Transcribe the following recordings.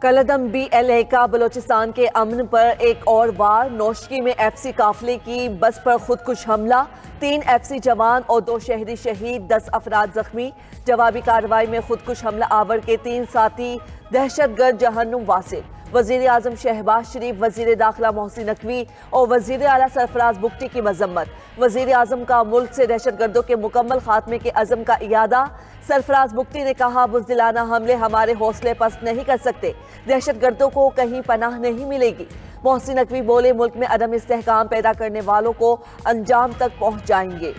कलदम BLA का बलोचिस्तान के अमन पर एक और वार। नौशकी में FC काफिले की बस पर खुदकुश हमला, 3 FC जवान और 2 शहरी शहीद, 10 अफराद जख्मी। जवाबी कार्रवाई में खुदकुश हमला आवर के 3 साथी दहशतगर्द जहन्नुम वासिल। वजीर आजम शहबाज शरीफ, वजीर दाखिला मोहसिन नकवी और वजीर आला सरफराज बुगटी की मजम्मत। वजीर आजम का मुल्क से दहशतगर्दों के मुकम्मल खात्मे के अज़म का इयादा। सरफराज बुगटी ने कहा, बुज़दिलाना हमले हमारे हौसले पस्त नहीं कर सकते, दहशतगर्दों को कहीं पनाह नहीं मिलेगी। मोहसिन नकवी बोले, मुल्क में अदम इस्तेहकाम पैदा करने वालों को अंजाम तक पहुँच जाएंगे।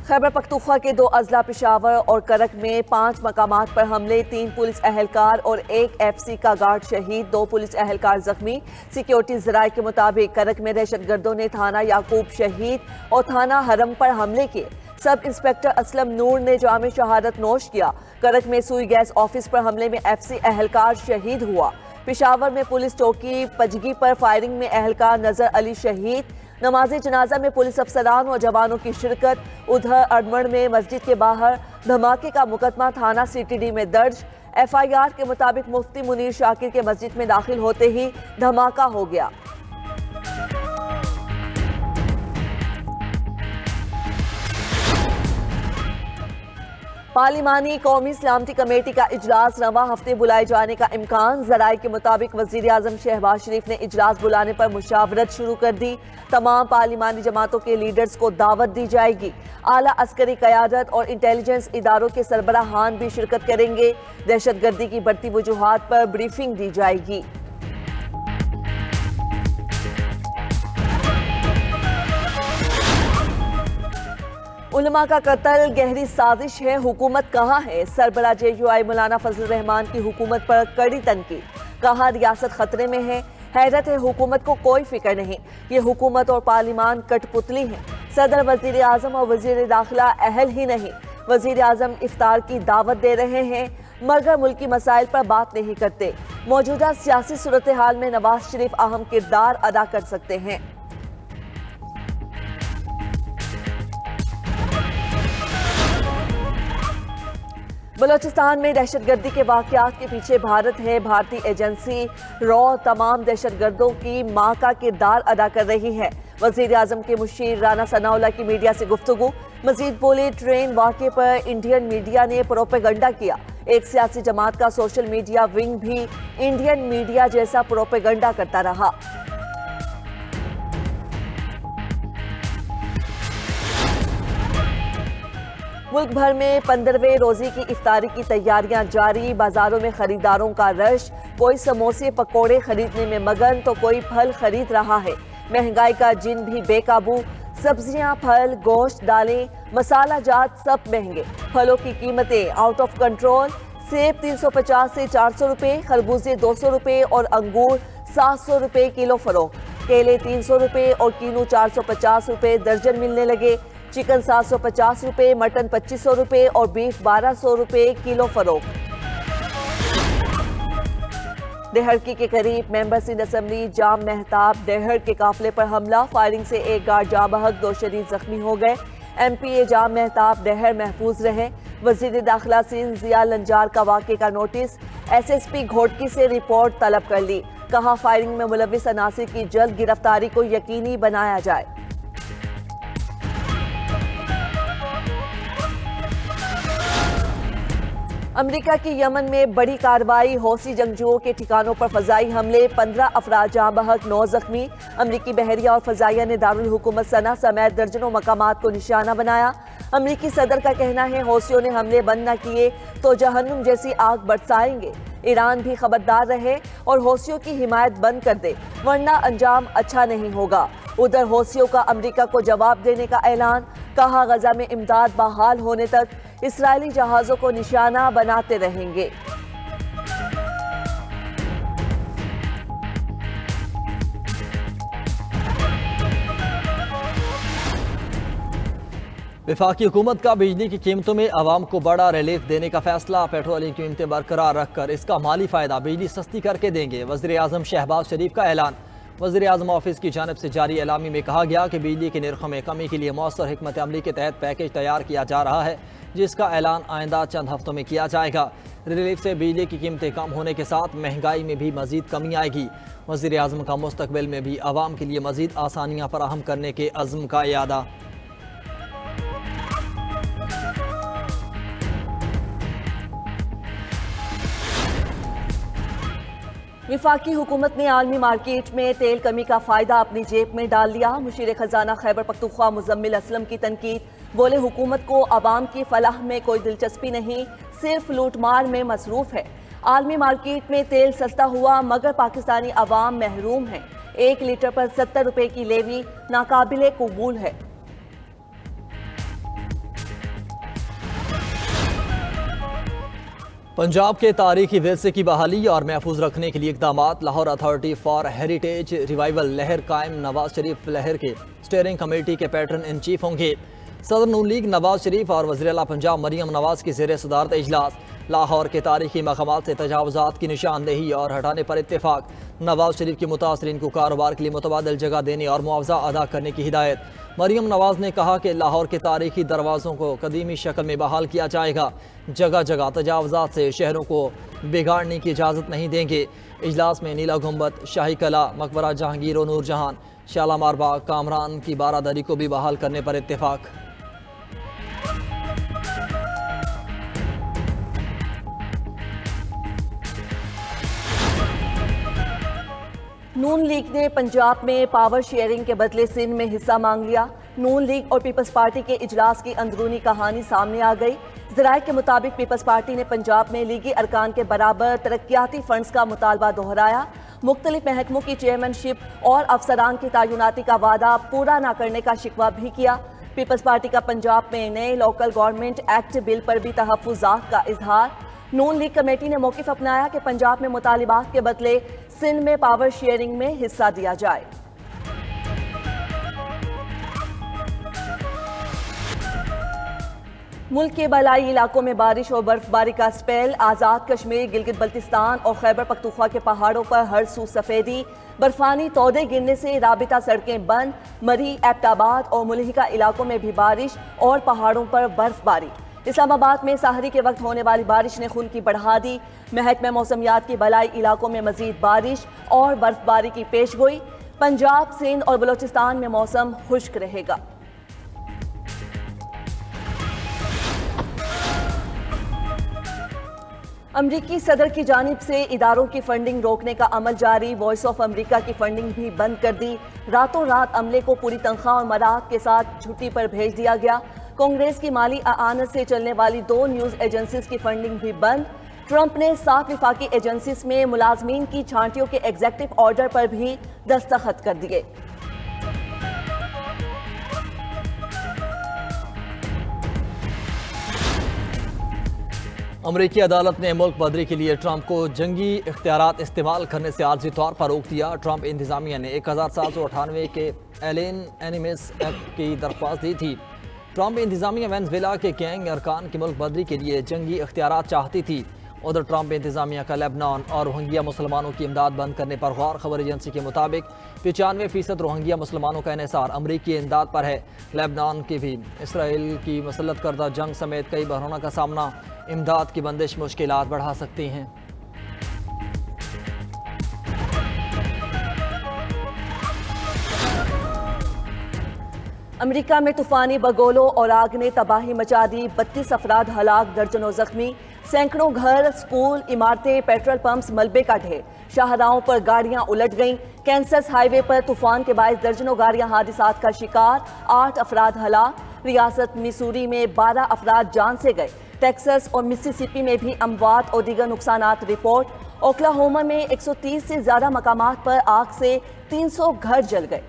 खैबर पख्तूनख्वा के 2 अजला पेशावर और करक में 5 मकामात पर हमले, 3 पुलिस अहलकार और 1 FC का गार्ड शहीद, 2 पुलिस अहलकार जख्मी। सिक्योरिटी ज़राए के मुताबिक करक में दहशतगर्दों ने थाना याकूब शहीद और थाना हरम पर हमले किए। सब इंस्पेक्टर असलम नूर ने जाम शहादत नोश किया। करक में सुई गैस ऑफिस पर हमले में FC अहलकार शहीद हुआ। पेशावर में पुलिस चौकी पजगी पर फायरिंग में अहलकार नजर अली शहीद। नमाज जनाजा में पुलिस अफसरान और जवानों की शिरकत। उधर अडमड़ में मस्जिद के बाहर धमाके का मुकदमा थाना CTD में दर्ज। FIR के मुताबिक मुफ्ती मुनीर शाकिर के मस्जिद में दाखिल होते ही धमाका हो गया। पार्लिमानी कौमी सलामती कमेटी का इजलास रवां हफ्ते बुलाए जाने का इम्कान। जराये के मुताबिक वजीर आजम शहबाज शरीफ ने इजलास बुलाने पर मुशावरत शुरू कर दी। तमाम पार्लिमानी जमातों के लीडर्स को दावत दी जाएगी। आला अस्करी क़यादत और इंटेलिजेंस इदारों के सरबराहान भी शिरकत करेंगे। दहशतगर्दी की बढ़ती वजूहात पर ब्रीफिंग दी जाएगी। उलमा का कत्ल गहरी साजिश है, हुकूमत कहाँ है? सरबरा JUI मौलाना फजल रहमान की हुकूमत पर कड़ी तनकीद। कहा, रियासत खतरे में है, हैरत है हुकूमत को कोई फिक्र नहीं, ये हुकूमत और पार्लिमान कठपुतली है। सदर, वजीर आजम और वजीर दाखिला अहल ही नहीं। वजीर आजम इफ्तार की दावत दे रहे हैं मगर मुल्की मसाइल पर बात नहीं करते। मौजूदा सियासी सूरत हाल में नवाज शरीफ अहम किरदार अदा कर सकते हैं। बलोचिस्तान में दहशतगर्दी के वाक़यात के पीछे भारत है। भारतीय एजेंसी रॉ तमाम दहशतगर्दों की मां का किरदार अदा कर रही है। वज़ीर आज़म के मुशीर राना सनाउल्लाह की मीडिया से गुफ्तगू। मजीद बोले, ट्रेन वाक़े पर इंडियन मीडिया ने प्रोपेगंडा किया। एक सियासी जमात का सोशल मीडिया विंग भी इंडियन मीडिया जैसा प्रोपेगंडा करता रहा। मुल्क भर में 15वें रोजी की इफ्तारी की तैयारियां जारी। बाजारों में खरीदारों का रश, कोई समोसे पकोड़े खरीदने में मगन तो कोई फल खरीद रहा है। महंगाई का जिन भी बेकाबू। सब्जियां, फल, गोश्त, दालें, मसाला जात सब महंगे। फलों की कीमतें आउट ऑफ कंट्रोल। सेब 350 से 400 रुपये, खरबूजे 200 रुपये और अंगूर 700 रुपये किलो फरोख्त। केले 300 रुपये और कीनू 450 रुपये दर्जन मिलने लगे। चिकन 750 रुपये, मटन 2500 रुपये और बीफ 1200 रुपये किलो फरोख्त। देहड़की के करीब मेंबर सिंध असेंबली जाम मेहताब डेहड़ के काफिले पर हमला। फायरिंग से एक गार्ड जाँ बहक, 2 शदीद जख्मी हो गए। MPA जाम मेहताब डेहड़ महफूज रहे। वजीर दाखिला सिंध जिया लंजार का वाक़े का नोटिस। SSP घोटकी से रिपोर्ट तलब कर ली। कहा, फायरिंग में मुलविस अनासिर की जल्द गिरफ्तारी को यकीनी बनाया जाए। अमेरिका की यमन में बड़ी कार्रवाई। हौसी जंगजुओं के ठिकानों पर फजाई हमले, 15 अफराद जाँ बहक, 9 जख्मी। अमरीकी बहरिया और फजाइया ने दारुल हुकूमत सना समेत दर्जनों मकामात को निशाना बनाया। अमरीकी सदर का कहना है, हौसियों ने हमले बंद न किए तो जहन्नुम जैसी आग बरसाएंगे। ईरान भी खबरदार रहे और हौसियों की हिमायत बंद कर दे, वरना अंजाम अच्छा नहीं होगा। उधर हौसियों का अमरीका को जवाब देने का ऐलान। कहा, गजा में इमदाद बहाल होने तक इस्राएली जहाज़ों को निशाना बनाते रहेंगे। वफाकी हुकूमत का बिजली की कीमतों में आवाम को बड़ा रिलीफ देने का फैसला। पेट्रोल की कीमतें बरकरार रखकर इसका माली फायदा बिजली सस्ती करके देंगे। वज़ीर आज़म शहबाज शरीफ का ऐलान। वज़ीर आज़म ऑफिस की जानिब से जारी एलामी में कहा गया कि बिजली के निर्खों में कमी के लिए मौसर हिकमत अमली के तहत पैकेज तैयार किया जा रहा है, जिसका ऐलान आइंदा चंद हफ्तों में किया जाएगा। रिलीफ से बिजली की कीमतें कम होने के साथ महंगाई में भी मजीद कमी आएगी। वज़ीर आज़म का मुस्तकबिल में भी आवाम के लिए मजीद आसानियाँ फराहम करने के अज़्म का इयादा। वफाकी हुकूमत ने आलमी मार्केट में तेल कमी का फ़ायदा अपनी जेब में डाल लिया। मुशीर खजाना खैबर पख्तूनख्वा मुजम्मिल असलम की तनकीद, बोले हुकूमत को आवाम की फलाह में कोई दिलचस्पी नहीं, सिर्फ लूटमार में मसरूफ़ है। आलमी मार्केट में तेल सस्ता हुआ मगर पाकिस्तानी अवाम महरूम है। 1 लीटर पर 70 रुपए की लेवी नाकाबिले कबूल है। पंजाब के तारीखी विरसे की बहाली और महफूज रखने के लिए इक़दामात। Lahore authority for heritage revival लहर कायम नवाज शरीफ लहर के स्टीयरिंग कमेटी के पैटर्न इन चीफ होंगे। सदर नून लीग नवाज शरीफ और वज़ीर आला पंजाब मरियम नवाज की ज़ेर सदारत इजलास। लाहौर के तारीखी मकामात से तजावुज़ात की निशानदेही और हटाने पर इत्तेफाक। नवाज शरीफ की मुतासरीन को कारोबार के लिए मुतबादिल जगह देने और मुआवजा अदा करने की हिदायत। मरियम नवाज ने कहा कि लाहौर के तारीखी दरवाज़ों को कदीमी शक्ल में बहाल किया जाएगा। जगह जगह तजावुज़ात से शहरों को बिगाड़ने की इजाज़त नहीं देंगे। इजलास में नीला गुंबद, शाही कला, मकबरा जहांगीर और नूरजहान, शालामार बाग, कामरान की बारादरी को भी बहाल करने पर इत्तेफाक। नून लीग ने पंजाब में पावर शेयरिंग के बदले सिंध में हिस्सा मांग लिया। नून लीग और पीपल्स पार्टी के इजलास की अंदरूनी कहानी सामने आ गई। ज़राए के मुताबिक पीपल्स पार्टी ने पंजाब में लीगी अरकान के बराबर तरक्याती फंड्स का मुतालबा दोहराया। मुख्तलिफ महकमों की चेयरमैनशिप और अफसरान की तैनाती का वादा पूरा न करने का शिकवा भी किया। पीपल्स पार्टी का पंजाब में नए लोकल गवर्नमेंट एक्ट बिल पर भी तहफ़्फ़ुज़ात का इजहार। नून लीग कमेटी ने मौक़िफ़ अपनाया कि पंजाब में मुतालिबात के बदले सिंध में पावर शेयरिंग में हिस्सा दिया जाए। मुल्क के बलाई इलाकों में बारिश और बर्फबारी का स्पेल। आज़ाद कश्मीर, गिलगित बल्तिस्तान और खैबर पख्तूनख्वा के पहाड़ों पर हर सू सफेदी। बर्फानी तौदे गिरने से राबिता सड़कें बंद। मरी, एबटाबाद और मुलहिका इलाकों में भी बारिश और पहाड़ों पर बर्फबारी। इस्लामाबाद में सहरी के वक्त होने वाली बारिश ने खून की बढ़ा दी। महकमा मौसमियात की बलाई इलाकों में मजीद बारिश और बर्फबारी की पेशगोई। पंजाब, सिंध और बलोचिस्तान में मौसम खुश्क रहेगा। अमरीकी सदर की जानिब से इदारों की फंडिंग रोकने का अमल जारी। वॉइस ऑफ अमरीका की फंडिंग भी बंद कर दी। रातों रात अमले को पूरी तनख्वाह और मराहत के साथ छुट्टी पर भेज दिया गया। कांग्रेस की माली आनत से चलने वाली 2 न्यूज़ एजेंसीज की फंडिंग भी बंद। ट्रंप ने 7 विफाकी एजेंसीज में मुलाजमीन की छांटियों के एग्जेक्टिव ऑर्डर पर भी दस्तखत कर दिए। अमरीकी अदालत ने मुल्क बदरी के लिए ट्रंप को जंगी इख्तियारात इस्तेमाल करने से आर्जी तौर पर रोक दिया। ट्रंप इंतजामिया ने 1798 के एलेन एनिमिस एक्ट की दरख्वास्त दी थी। ट्रंप इंतजामिया वेनेजुएला के गैंग अरकान की मुल्क बदरी के लिए जंगी इख्तियारात चाहती थी। उधर ट्रंप इंतजामिया का लेबनान और रोहिंग्या मुसलमानों की इमदाद बंद करने पर गौर। खबर एजेंसी के मुताबिक 95% रोहिंग्या मुसलमानों का इन्हिसार अमरीकी इमदाद पर है। लेबनान की भी इसराइल की मुसल्लत करदा जंग समेत कई बहरानों का सामना। इमदाद की बंदिश मुश्किलात बढ़ा सकती हैं। अमेरिका में तूफानी बगोलों और आग ने तबाही मचा दी। 32 अफराद हलाक, दर्जनों जख्मी। सैकड़ों घर, स्कूल, इमारतें, पेट्रोल पंप्स मलबे का ढेर। शाहराहों पर गाड़ियां उलट गईं। कैंसस हाईवे पर तूफान के बायस दर्जनों गाड़ियां हादसात का शिकार। 8 अफराद हलाक। रियासत मिसूरी में 12 अफराद जान से गए। टेक्सास और मिसिसिपी में भी अमवात और दीगर नुकसानात रिपोर्ट। ओक्लाहोमा में 130 से ज्यादा मकामात पर आग से 300 घर जल गए।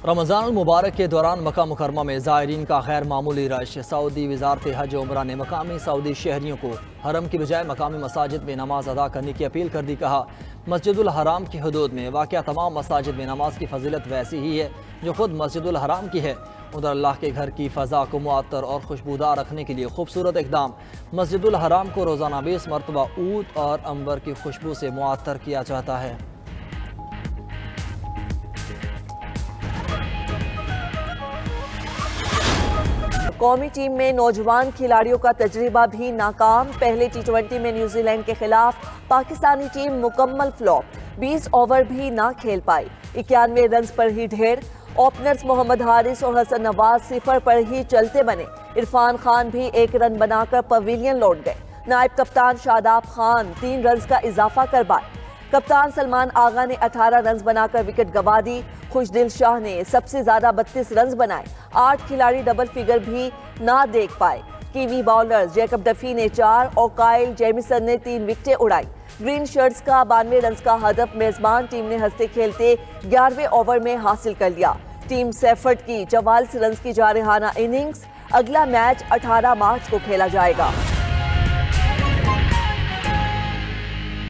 रमज़ान मुबारक के दौरान मक्का मुकरमा में ज़ायरीन का गैर मामूली रश। सऊदी वज़ारत हज उमरा ने मकामी सऊदी शहरियों को हरम की बजाय मकामी मसाजिद में नमाज अदा करने की अपील कर दी। कहा, मस्जिदुल हराम की हदूद में वाक़या तमाम मसाजिद में नमाज की फजीलत वैसी ही है जो खुद मस्जिदुल हराम की है। उधर अल्लाह के घर की फ़ज़ा को मुअत्तर और खुशबूदार रखने के लिए खूबसूरत इक़दाम मस्जिदुल हराम को रोज़ाना 20 मरतबा ऊद और अंबर की खुशबू से मुअत्तर किया जाता है। कौमी टीम में नौजवान खिलाड़ियों का तजर्बा भी नाकाम। पहले T20 में न्यूजीलैंड के खिलाफ पाकिस्तानी टीम मुकम्मल फ्लॉप, 20 ओवर भी ना खेल पाई, 91 रन पर ही ढेर। ओपनर्स मोहम्मद हारिस और हसन नवाज सिफर पर ही चलते बने। इरफान खान भी 1 रन बनाकर पवेलियन लौट गए। नायब कप्तान शादाब खान 3 रन का इजाफा कर पाए। कप्तान सलमान आगा ने 18 रन बनाकर विकेट गंवा दी। खुशदिल शाह ने सबसे ज्यादा 32 रन बनाए। 8 खिलाड़ी डबल फिगर भी ना देख पाए। कीवी बॉलर्स जैकब डफी ने 4 और काइल जेमिसन ने 3 विकेटें उड़ाई। ग्रीन शर्ट्स का 92 रन का हदफ मेजबान टीम ने हंसते खेलते 11वें ओवर में हासिल कर लिया। टीम सेफर्ड की 44 रन की जारहाना इनिंग्स। अगला मैच 18 मार्च को खेला जाएगा।